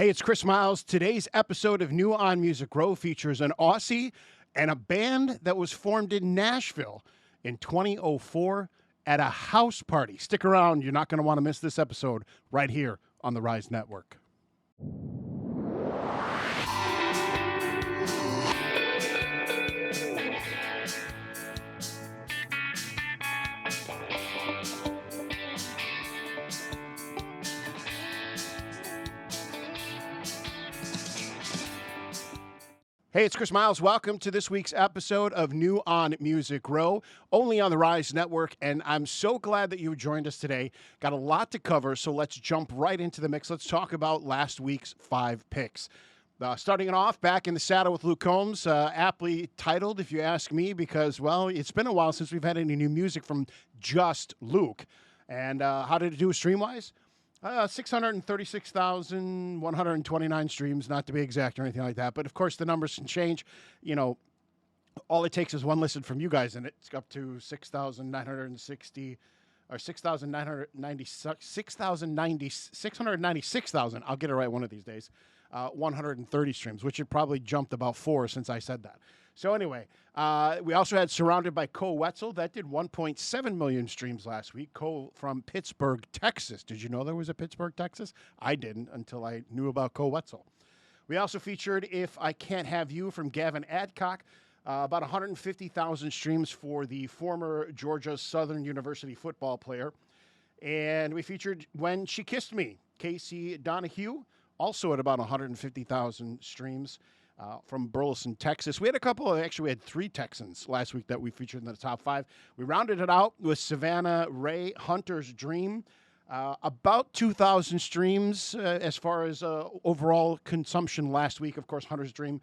Hey, it's Chris Miles. Today's episode of New on Music Row features an Aussie and a band that was formed in Nashville in 2004 at a house party. Stick around. You're not going to want to miss this episode right here on the Rise Network. Hey, it's Chris Miles. Welcome to this week's episode of New on Music Row, only on the Rise Network, and I'm so glad that you joined us today. Got a lot to cover, so let's jump right into the mix. Let's talk about last week's 5 picks. Starting it off, back in the saddle with Luke Combs, aptly titled, if you ask me, because, well, it's been a while since we've had any new music from just Luke. And how did it do stream-wise? 636,129 streams, not to be exact or anything like that. But, of course, the numbers can change. You know, all it takes is one listen from you guys, and it's up to 6,960 or 696,000. I'll get it right one of these days. 130 streams, which had probably jumped about 4 since I said that. So anyway, we also had Surrounded by Colt. That did 1.7 million streams last week. Colt from Pittsburgh, Texas. Did you know there was a Pittsburgh, Texas? I didn't until I knew about Colt. We also featured If I Can't Have You from Gavin Adcock. About 150,000 streams for the former Georgia Southern University football player. And we featured When She Kissed Me, Casey Donahue, also at about 150,000 streams. From Burleson, Texas. We had we had 3 Texans last week that we featured in the top 5. We rounded it out with Savannah Ray, Hunter's Dream. About 2,000 streams as far as overall consumption last week. Of course, Hater's Dream,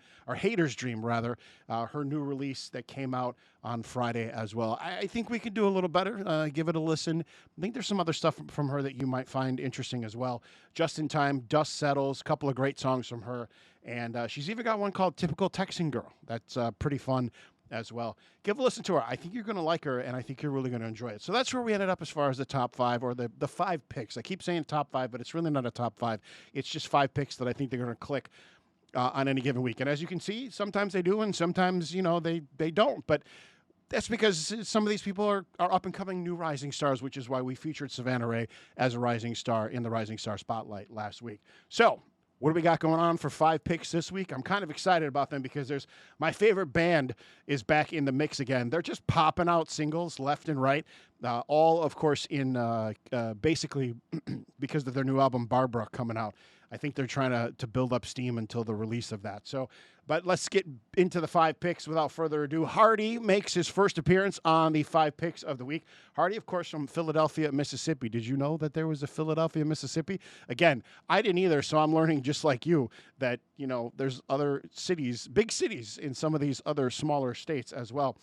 rather, her new release that came out on Friday as well. I think we could do a little better. Give it a listen. I think there's some other stuff from her that you might find interesting as well. Just in Time, Dust Settles, a couple of great songs from her. And she's even got one called Typical Texan Girl. That's pretty fun as well. Give a listen to her. I think you're going to like her, and I think you're really going to enjoy it. So that's where we ended up as far as the top 5, or the 5 picks. I keep saying top 5, but it's really not a top 5. It's just 5 picks that I think they're going to click on any given week. And as you can see, sometimes they do, and sometimes, they don't. But that's because some of these people are up-and-coming new rising stars, which is why we featured Savannah Ray as a rising star in the Rising Star Spotlight last week. So what do we got going on for 5 picks this week? I'm kind of excited about them because my favorite band is back in the mix again. They're just popping out singles left and right, all, of course, in basically because of their new album, Barbara, coming out. I think they're trying to build up steam until the release of that. But let's get into the 5 picks without further ado. Hardy makes his first appearance on the 5 picks of the week. Hardy, of course, from Philadelphia, Mississippi. Did you know that there was a Philadelphia, Mississippi? Again, I didn't either, so I'm learning just like you that, there's other cities, big cities in some of these other smaller states as well.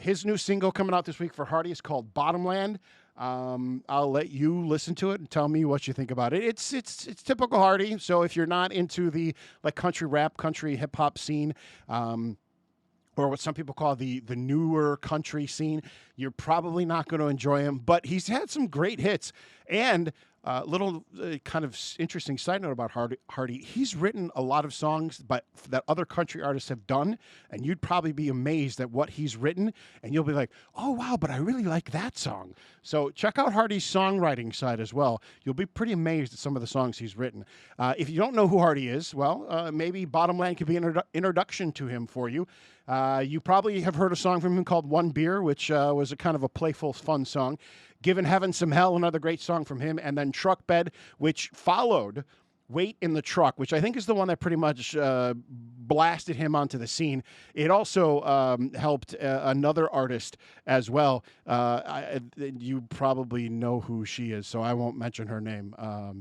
His new single coming out this week for Hardy is called Bottomland. I'll let you listen to it and tell me what you think about it. It's typical Hardy. So if you're not into the country rap, country hip hop scene, or what some people call the newer country scene, you're probably not going to enjoy him. But he's had some great hits. And little kind of interesting side note about Hardy. He's written a lot of songs that other country artists have done, and you'd probably be amazed at what he's written, and you'll be like, oh, wow, but I really like that song. So check out Hardy's songwriting side as well. You'll be pretty amazed at some of the songs he's written. If you don't know who Hardy is, well, maybe Bottomland could be an introduction to him for you. You probably have heard a song from him called One Beer, which was a kind of a playful, fun song. Given Heaven Some Hell, another great song from him. And then Truck Bed, which followed Wait in the Truck, which I think is the one that pretty much blasted him onto the scene. It also helped another artist as well. You probably know who she is, so I won't mention her name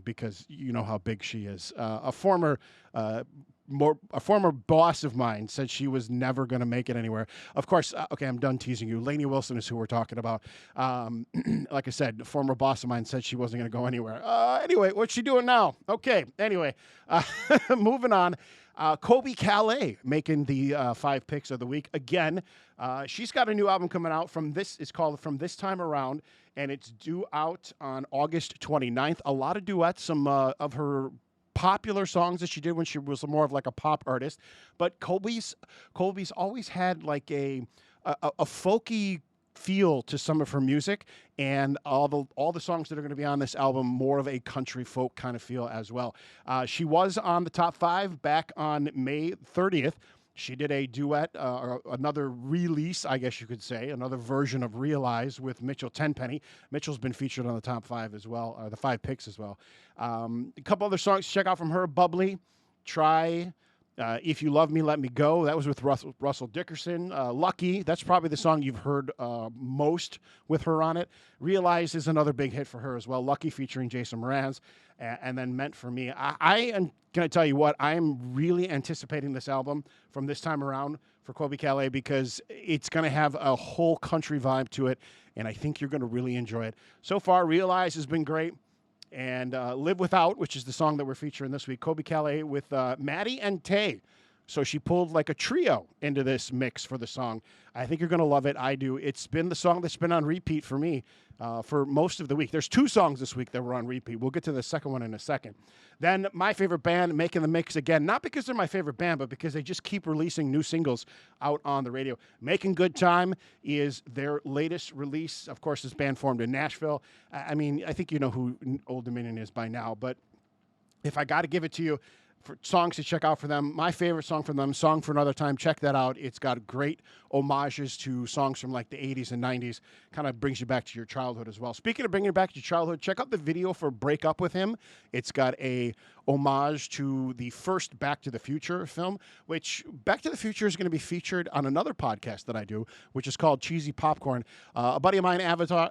because you know how big she is. A former boss of mine said she was never going to make it anywhere. Of course, okay, I'm done teasing you. Lainey Wilson is who we're talking about. Like I said, a former boss of mine said she wasn't going to go anywhere. Anyway, what's she doing now? Okay, anyway, moving on. Colbie Caillat making the 5 picks of the week. Again, she's got a new album coming out it's called From This Time Around, and it's due out on August 29th. A lot of duets, some of her popular songs that she did when she was more of like a pop artist, but Colbie's always had like a folky feel to some of her music, and all the songs that are going to be on this album more of a country folk kind of feel as well. She was on the top 5 back on May 30th. She did a duet, or another release, I guess you could say, another version of Realize with Mitchell Tenpenny. Mitchell's been featured on the top 5 as well, or the 5 picks as well. A couple other songs to check out from her: Bubbly, Try, If You Love Me, Let Me Go. That was with Russell Dickerson. Lucky, that's probably the song you've heard most with her on it. Realize is another big hit for her as well. Lucky featuring Jason Mraz. And then Meant for Me. I am going to tell you what, I am really anticipating this album from this time around for Colbie Caillat, because it's going to have a whole country vibe to it, and I think you're going to really enjoy it. So far, Realize has been great. And Live Without, which is the song that we're featuring this week, Colbie Caillat with Maddie and Tay. So she pulled like a trio into this mix for the song. I think you're going to love it. I do. It's been the song that's been on repeat for me for most of the week. There's 2 songs this week that were on repeat. We'll get to the second one in a second. Then my favorite band making the mix again, not because they're my favorite band, but because they just keep releasing new singles out on the radio. Making Good Time is their latest release. Of course, this band formed in Nashville. I mean, I think you know who Old Dominion is by now, but if I got to give it to you, for songs to check out for them, my favorite song from them, Song for Another Time, check that out. It's got great homages to songs from like the 80s and 90s. Kind of brings you back to your childhood as well. Speaking of bringing you back to your childhood, check out the video for Break Up With Him. It's got a homage to the first Back to the Future film, which Back to the Future is going to be featured on another podcast that I do, which is called Cheesy Popcorn. A buddy of mine, Anavar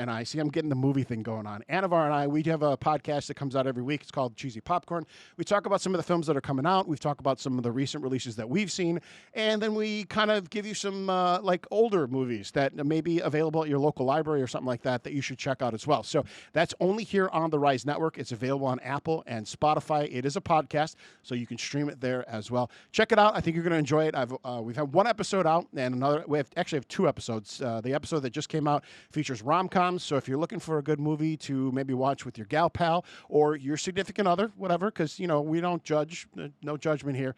and I, see, I'm getting the movie thing going on. Anavar and I, we have a podcast that comes out every week. It's called Cheesy Popcorn. We talk about some of the films that are coming out. We've talked about some of the recent releases that we've seen. And then we kind of give you some like older movies that may be available at your local library or something like that that you should check out as well. So that's only here on the Rise Network. It's available on Apple and Spotify. It is a podcast, so you can stream it there as well. Check it out. I think you're going to enjoy it. We've had 1 episode out, and another. We actually have 2 episodes. The episode that just came out features rom-coms. So if you're looking for a good movie to maybe watch with your gal pal or your significant other, whatever, because we don't judge. No judgment here.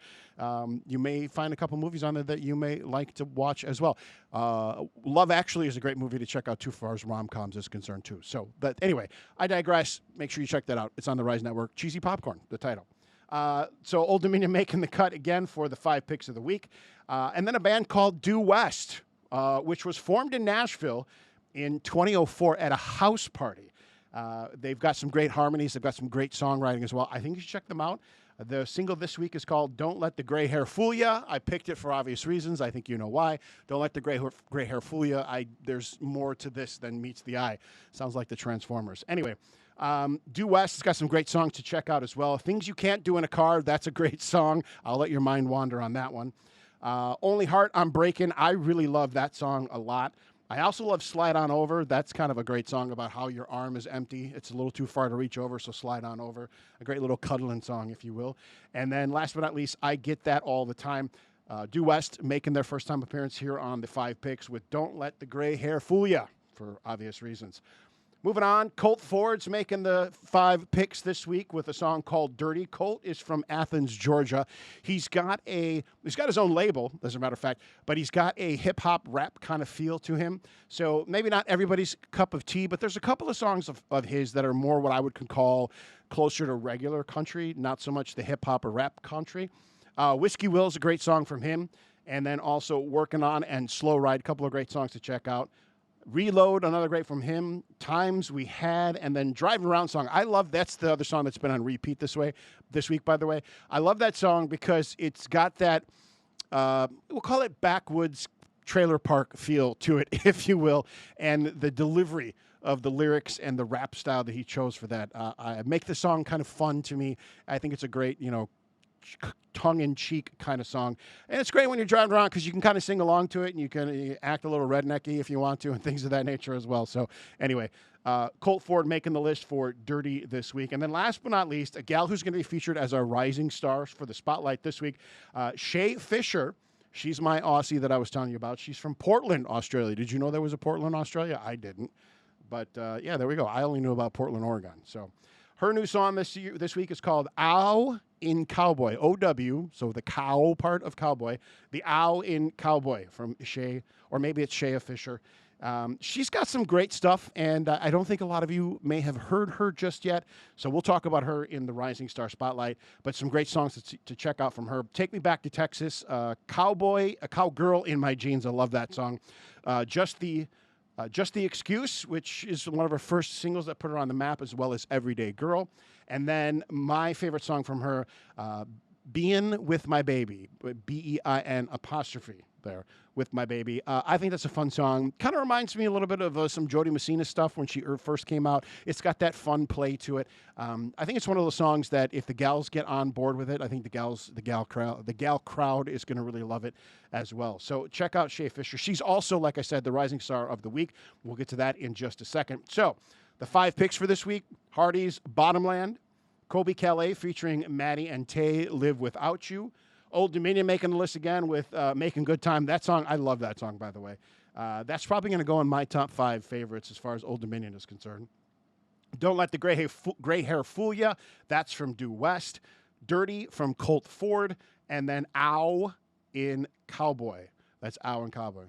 You may find a couple movies on there that you may like to watch as well. Love Actually is a great movie to check out too, far as rom-coms is concerned too. So, but anyway, I digress. Make sure you check that out. It's on the Rise Network. Cheesy Popcorn, the title. So Old Dominion making the cut again for the 5 picks of the week. And then a band called Due West, which was formed in Nashville in 2004 at a house party. They've got some great harmonies. They've got some great songwriting as well. I think you should check them out. The single this week is called Don't Let the Gray Hair Fool Ya. I picked it for obvious reasons. I think you know why. Don't Let the Gray Hair Fool Ya. There's more to this than meets the eye. Sounds like the Transformers. Anyway, Due West has got some great songs to check out as well. Things You Can't Do in a Car, that's a great song. I'll let your mind wander on that one. Only Heart I'm Breaking, I really love that song a lot. I also love Slide On Over. That's kind of a great song about how your arm is empty. It's a little too far to reach over, so slide on over. A great little cuddling song, if you will. And then last but not least, I Get That All the Time. Due West making their first time appearance here on the 5 picks with Don't Let the Gray Hair Fool Ya, for obvious reasons. Moving on, Colt Ford's making the 5 picks this week with a song called Dirty. Colt is from Athens, Georgia. He's got his own label, as a matter of fact, but he's got a hip-hop rap kind of feel to him. So maybe not everybody's cup of tea, but there's a couple of songs of his that are more what I would call closer to regular country, not so much the hip-hop or rap country. Whiskey Will's a great song from him. And then also Working On and Slow Ride, a couple of great songs to check out. Reload, another great from him. Times We Had, and then Driving Around song. I love that's the other song that's been on repeat this week, by the way. I love that song because it's got that, we'll call it backwoods trailer park feel to it, if you will, and the delivery of the lyrics and the rap style that he chose for that. I make the song kind of fun to me. I think it's a great, tongue-in-cheek kind of song. And it's great when you're driving around because you can kind of sing along to it and you can act a little rednecky if you want to and things of that nature as well. So anyway, Colt Ford making the list for Dirty this week. And then last but not least, a gal who's going to be featured as our rising star for the Spotlight this week, Shay Fisher. She's my Aussie that I was telling you about. She's from Portland, Australia. Did you know there was a Portland, Australia? I didn't. But, yeah, there we go. I only knew about Portland, Oregon. So Her new song this week is called Ow in Cowboy, O-W, so the cow part of cowboy, the Ow in Cowboy from Shay, or maybe it's Shea Fisher. She's got some great stuff, and I don't think a lot of you may have heard her just yet, so we'll talk about her in the Rising Star Spotlight, but some great songs to check out from her. Take Me Back to Texas, Cowboy, a Cowgirl in My Jeans, I love that song. Just the Excuse, which is one of her first singles that put her on the map, as well as Everyday Girl. And then my favorite song from her, Bein' With My Baby, B-E-I-N apostrophe there, With My Baby. I think that's a fun song. Kind of reminds me a little bit of some Jody Messina stuff when she first came out. It's got that fun play to it. I think it's one of those songs that if the gals get on board with it, I think the gal crowd is going to really love it as well. So check out Shea Fisher. She's also, like I said, the Rising Star of the Week. We'll get to that in just a second. So the 5 picks for this week: Hardy's Bottomland, Colbie Caillat featuring Maddie and Tay, Live Without You. Old Dominion making the list again with Making Good Time. That song, I love that song, by the way. That's probably going to go in my top 5 favorites as far as Old Dominion is concerned. Don't Let the Gray Hair Fool Ya. That's from Due West. Dirty from Colt Ford. And then Ow in Cowboy. That's Ow in Cowboy.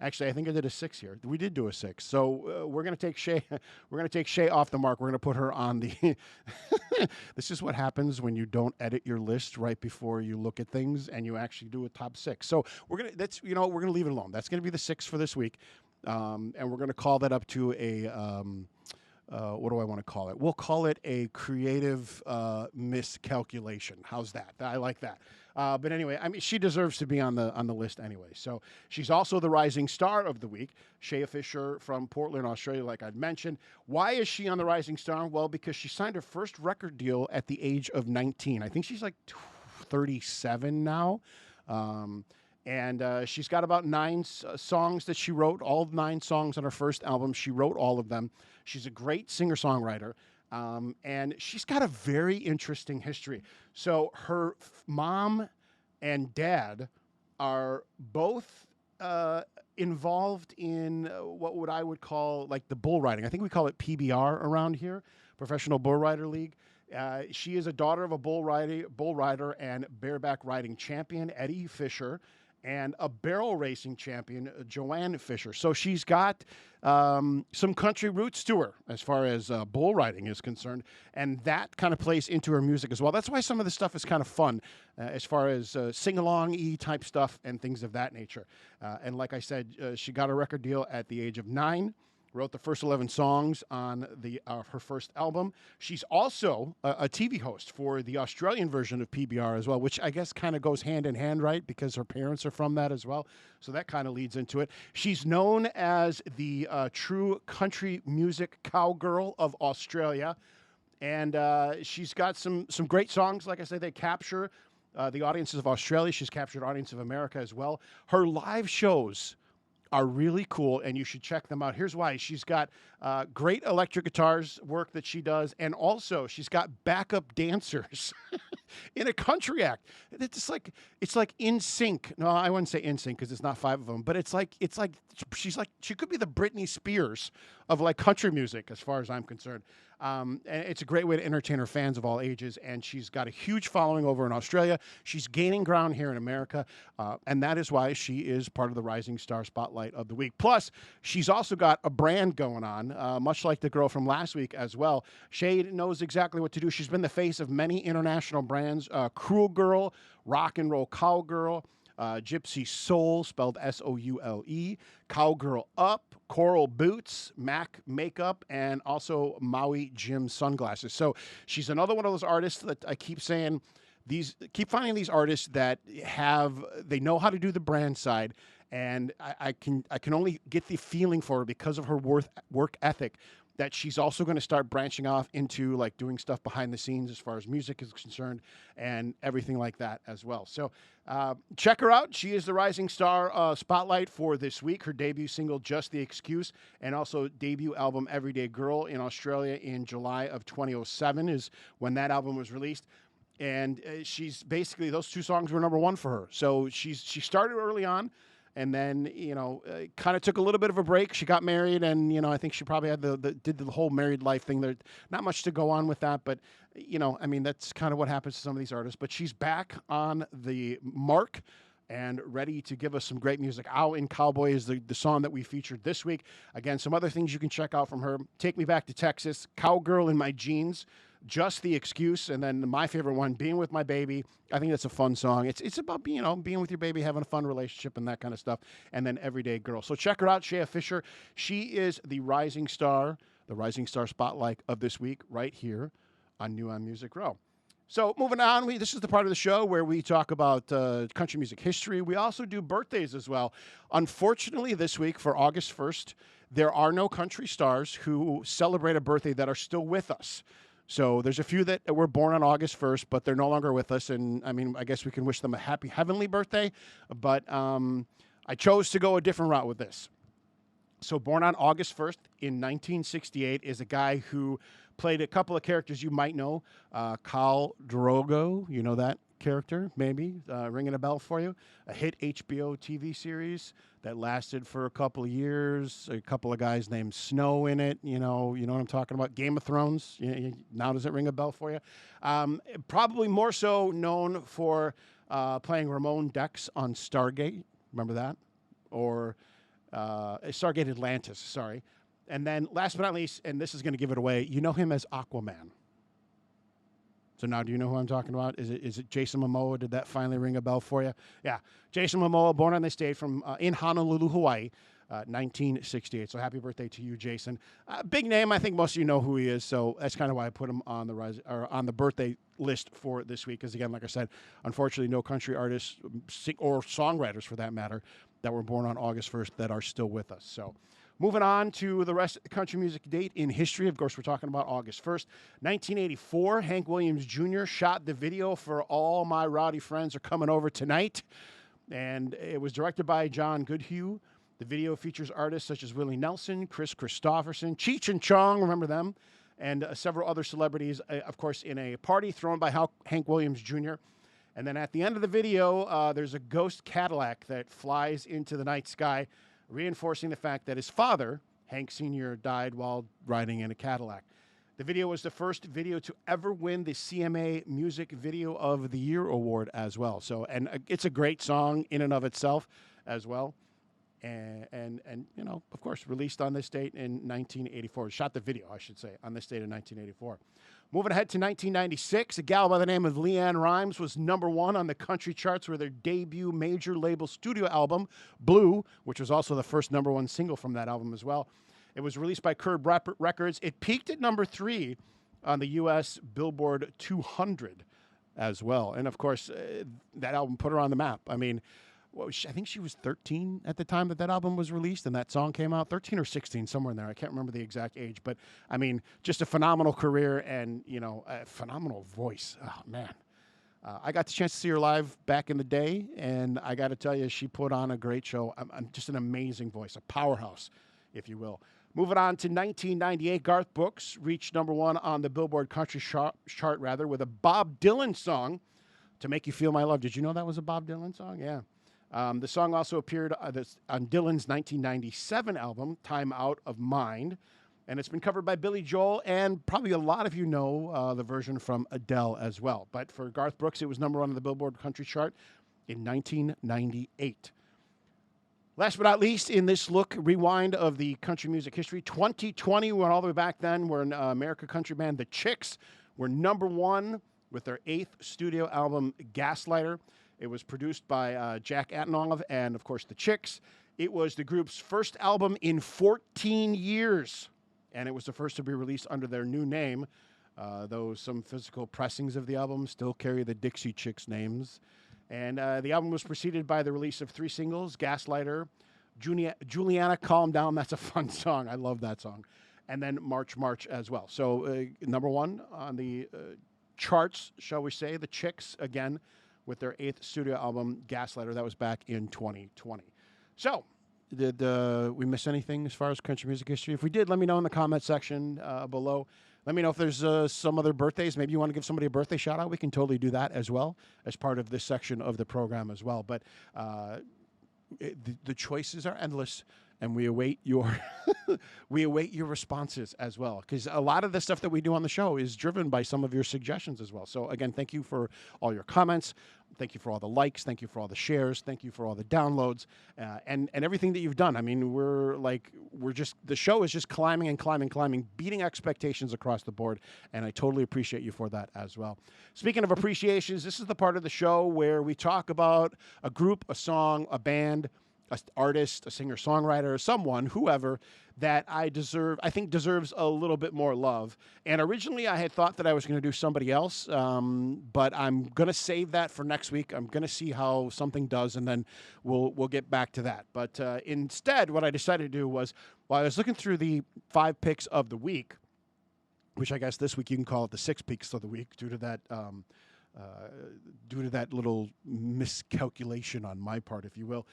Actually, I think I did a 6 here. We did do a 6. So we're going to take Shay. We're going to take Shay off the mark. We're going to put her on the. This is what happens when you don't edit your list right before you look at things and you actually do a top 6. So we're gonna. We're going to leave it alone. That's going to be the 6 for this week, and we're going to call that up to a. What do I want to call it? We'll call it a creative miscalculation. How's that? I like that. But anyway, I mean, she deserves to be on the list anyway. So she's also the Rising Star of the Week. Shea Fisher from Portland, Australia, like I'd mentioned. Why is she on the Rising Star? Well, because she signed her first record deal at the age of 19. I think she's like 37 now. And she's got about 9 songs that she wrote, all 9 songs on her first album. She wrote all of them. She's a great singer-songwriter. And she's got a very interesting history. So her mom and dad are both involved in what I would call like the bull riding. I think we call it PBR around here, Professional Bull Rider League. She is a daughter of a bull rider and bareback riding champion, Eddie Fisher, and a barrel racing champion, Joanne Fisher. So she's got some country roots to her as far as bull riding is concerned, and that kind of plays into her music as well. That's why some of the stuff is kind of fun as far as sing-along-y type stuff and things of that nature. And like I said, she got a record deal at the age of 9. Wrote the first 11 songs on her first album. She's also a TV host for the Australian version of PBR as well, which I guess kind of goes hand in hand, right? Because her parents are from that as well. So that kind of leads into it. She's known as the true country music cowgirl of Australia. And she's got some great songs. Like I said, they capture the audiences of Australia. She's captured audience of America as well. Her live shows are really cool, and you should check them out. Here's why. She's got great electric guitars work that she does, and also she's got backup dancers in a country act. It's like in sync. No, I wouldn't say in sync because it's not 5 of them, but it's like she could be the Britney Spears of like country music as far as I'm concerned. And it's a great way to entertain her fans of all ages, and she's got a huge following over in Australia. She's gaining ground here in America, and that is why she is part of the Rising Star Spotlight of the Week. Plus, she's also got a brand going on, much like the girl from last week as well. Shay knows exactly what to do. She's been the face of many international brands, Cruel Girl, Rock and Roll Cowgirl, Gypsy Soul, spelled S-O-U-L-E, Cowgirl Up, Coral Boots, MAC Makeup, and also Maui Jim Sunglasses. So she's another one of those artists that I keep saying, keep finding these artists that they know how to do the brand side, and I can only get the feeling for her because of her work ethic that she's also going to start branching off into like doing stuff behind the scenes as far as music is concerned and everything like that as well. So check her out. She is the Rising Star Spotlight for this week. Her debut single, Just the Excuse, and also debut album, Everyday Girl, in Australia in July of 2007 is when that album was released. And she's basically, those 2 songs were #1 for her. So she started early on. And then, kind of took a little bit of a break. She got married, and, I think she probably had did the whole married life thing. There's not much to go on with that, but, that's kind of what happens to some of these artists. But she's back on the mark and ready to give us some great music. Ow in Cowboy is the song that we featured this week. Again, some other things you can check out from her. Take Me Back to Texas, Cowgirl in My Jeans, Just the Excuse, and then my favorite one, Being with My Baby. I think that's a fun song. It's about being with your baby, having a fun relationship and that kind of stuff. And then Everyday Girl. So check her out, Shea Fisher. She is the rising star spotlight of this week right here on New on Music Row. So moving on, this is the part of the show where we talk about country music history. We also do birthdays as well. Unfortunately, this week for August 1st, there are no country stars who celebrate a birthday that are still with us. So there's a few that were born on August 1st, but they're no longer with us. And I guess we can wish them a happy heavenly birthday. But I chose to go a different route with this. So born on August 1st in 1968 is a guy who played a couple of characters you might know. Khal Drogo, you know that character, maybe, ringing a bell for you. A hit HBO TV series that lasted for a couple of years. A couple of guys named Snow in it. You know what I'm talking about. Game of Thrones. Now does it ring a bell for you? Probably more so known for playing Ramon Dex on Stargate. Remember that? Or Stargate Atlantis, sorry. And then last but not least, and this is going to give it away, you know him as Aquaman. So now do you know who I'm talking about? Is it Jason Momoa? Did that finally ring a bell for you? Yeah. Jason Momoa, born on this date in Honolulu, Hawaii, 1968. So happy birthday to you, Jason. Big name. I think most of you know who he is. So that's kind of why I put him on the birthday list for this week. Because again, like I said, unfortunately, no country artists or songwriters for that matter that were born on August 1st that are still with us. So moving on to the rest of the country music date in history. Of course, we're talking about August 1st. 1984, Hank Williams Jr. shot the video for All My Rowdy Friends Are Coming Over Tonight. And it was directed by John Goodhue. The video features artists such as Willie Nelson, Chris Christopherson, Cheech and Chong, remember them, and several other celebrities, of course, in a party thrown by Hank Williams Jr. And then at the end of the video, there's a ghost Cadillac that flies into the night sky, reinforcing the fact that his father, Hank Sr., died while riding in a Cadillac. The video was the first video to ever win the CMA Music Video of the Year award as well. So, and it's a great song in and of itself as well. And of course, released on this date in 1984. Shot the video, I should say, on this date in 1984. Moving ahead to 1996, a gal by the name of Leanne Rimes was #1 on the country charts with their debut major label studio album, Blue, which was also the first #1 single from that album as well. It was released by Curb Records. It peaked at #3 on the U.S. Billboard 200 as well. And, of course, that album put her on the map. I mean, I think she was 13 at the time that album was released and that song came out. 13 or 16, somewhere in there. I can't remember the exact age. But, I mean, just a phenomenal career and, a phenomenal voice. Oh, man. I got the chance to see her live back in the day, and I got to tell you, she put on a great show. Just an amazing voice, a powerhouse, if you will. Moving on to 1998, Garth Brooks reached #1 on the Billboard Country chart, with a Bob Dylan song, To Make You Feel My Love. Did you know that was a Bob Dylan song? Yeah. The song also appeared on Dylan's 1997 album, Time Out of Mind, and it's been covered by Billy Joel, and probably a lot of you know the version from Adele as well. But for Garth Brooks, it was #1 on the Billboard Country chart in 1998. Last but not least, in this rewind of the country music history, 2020, we went all the way back then, where an American country band, The Chicks, were #1 with their 8th studio album, Gaslighter. It was produced by Jack Antonoff and, of course, The Chicks. It was the group's first album in 14 years, and it was the first to be released under their new name, though some physical pressings of the album still carry the Dixie Chicks names. And the album was preceded by the release of 3 singles, Gaslighter, Juliana, Calm Down. That's a fun song. I love that song. And then March, March as well. So #1 on the charts, shall we say, The Chicks, again, with their 8th studio album, Gaslighter. That was back in 2020. So, did we miss anything as far as country music history? If we did, let me know in the comment section below. Let me know if there's some other birthdays. Maybe you want to give somebody a birthday shout-out. We can totally do that as well as part of this section of the program as well. But the choices are endless, and we await your we await your responses as well, because a lot of the stuff that we do on the show is driven by some of your suggestions as well. So again, thank you for all your comments. Thank you for all the likes. Thank you for all the shares. Thank you for all the downloads, and everything that you've done. I mean, the show is just climbing and climbing, climbing, beating expectations across the board, and I totally appreciate you for that as well. Speaking of appreciations, this is the part of the show where we talk about a group, a song, a band, an artist, a singer-songwriter, someone, whoever, that I think deserves a little bit more love. And originally I had thought that I was going to do somebody else, but I'm going to save that for next week. I'm going to see how something does, and then we'll get back to that. But instead, what I decided to do was, while I was looking through the 5 picks of the week, which I guess this week you can call it the 6 picks of the week due to that little miscalculation on my part, if you will,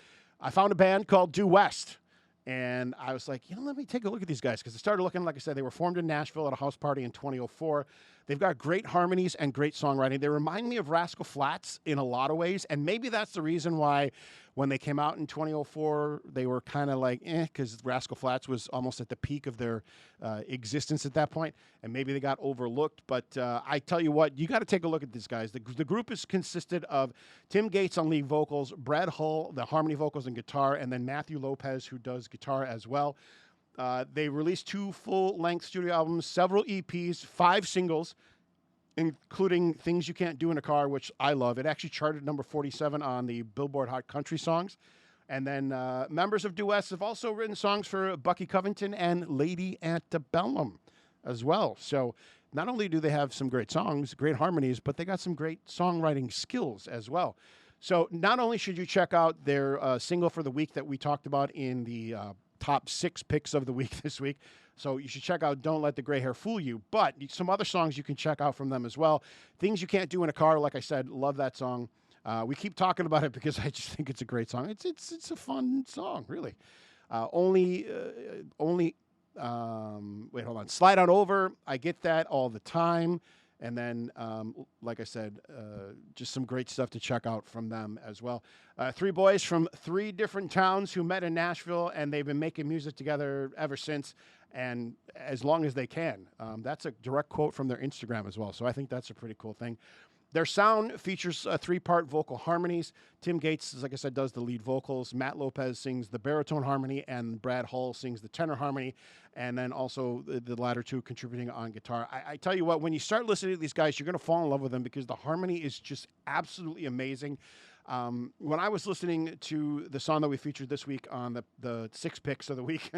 I found a band called Due West. And I was like, let me take a look at these guys, because it started looking, like I said, they were formed in Nashville at a house party in 2004. They've got great harmonies and great songwriting. They remind me of Rascal Flatts in a lot of ways, and maybe that's the reason why when they came out in 2004, they were kind of like, because Rascal Flatts was almost at the peak of their existence at that point, and maybe they got overlooked. But I tell you what, you got to take a look at these guys. The group is consisted of Tim Gates on lead vocals, Brad Hull, the harmony vocals and guitar, and then Matthew Lopez, who does guitar as well. They released 2 full-length studio albums, several EPs, 5 singles, including Things You Can't Do in a Car, which I love. It actually charted number 47 on the Billboard Hot Country Songs. And then members of Due West have also written songs for Bucky Covington and Lady Antebellum as well. So not only do they have some great songs, great harmonies, but they got some great songwriting skills as well. So not only should you check out their single for the week that we talked about in the top 6 picks of the week this week, so you should check out Don't Let the Gray Hair Fool You, but some other songs you can check out from them as well. Things You Can't Do in a Car, like I said, love that song. We keep talking about it because I just think it's a great song. It's a fun song, really. Wait, hold on. Slide On Over, I get that all the time. And then, like I said, just some great stuff to check out from them as well. 3 boys from 3 different towns who met in Nashville, and they've been making music together ever since, and as long as they can. That's a direct quote from their Instagram as well, so I think that's a pretty cool thing. Their sound features 3-part vocal harmonies. Tim Gates, like I said, does the lead vocals. Matt Lopez sings the baritone harmony, and Brad Hull sings the tenor harmony, and then also the latter 2 contributing on guitar. I tell you what, when you start listening to these guys, you're going to fall in love with them because the harmony is just absolutely amazing. When I was listening to the song that we featured this week on the 6 picks of the week,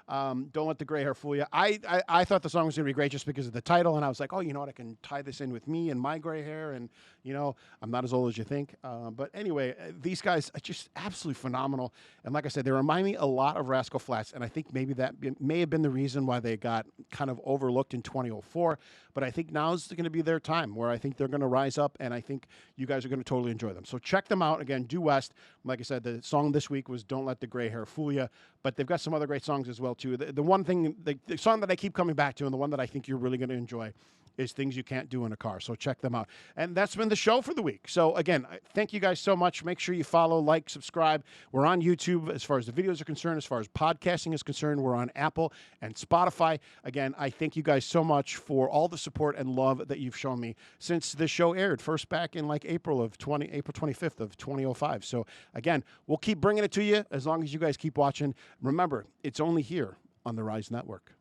Don't Let the Gray Hair Fool You, I thought the song was going to be great just because of the title, and I was like, oh, you know what, I can tie this in with me and my gray hair, and, I'm not as old as you think. But anyway, these guys are just absolutely phenomenal, and like I said, they remind me a lot of Rascal Flatts, and I think maybe that may have been the reason why they got kind of overlooked in 2004, but I think now's going to be their time where I think they're going to rise up, and I think you guys are going to totally enjoy them. So check them out. Again, Due West. Like I said, the song this week was Don't Let the Gray Hair Fool You, but they've got some other great songs as well, too. The one thing, the song that I keep coming back to, and the one that I think you're really going to enjoy, is Things You Can't Do in a Car. So check them out. And that's been the show for the week. So again, thank you guys so much. Make sure you follow, like, subscribe. We're on YouTube as far as the videos are concerned. As far as podcasting is concerned, we're on Apple and Spotify. Again, I thank you guys so much for all the support and love that you've shown me since the show aired, first back in like April 25th of 2005. So again, we'll keep bringing it to you as long as you guys keep watching. Remember, it's only here on the Rise Network.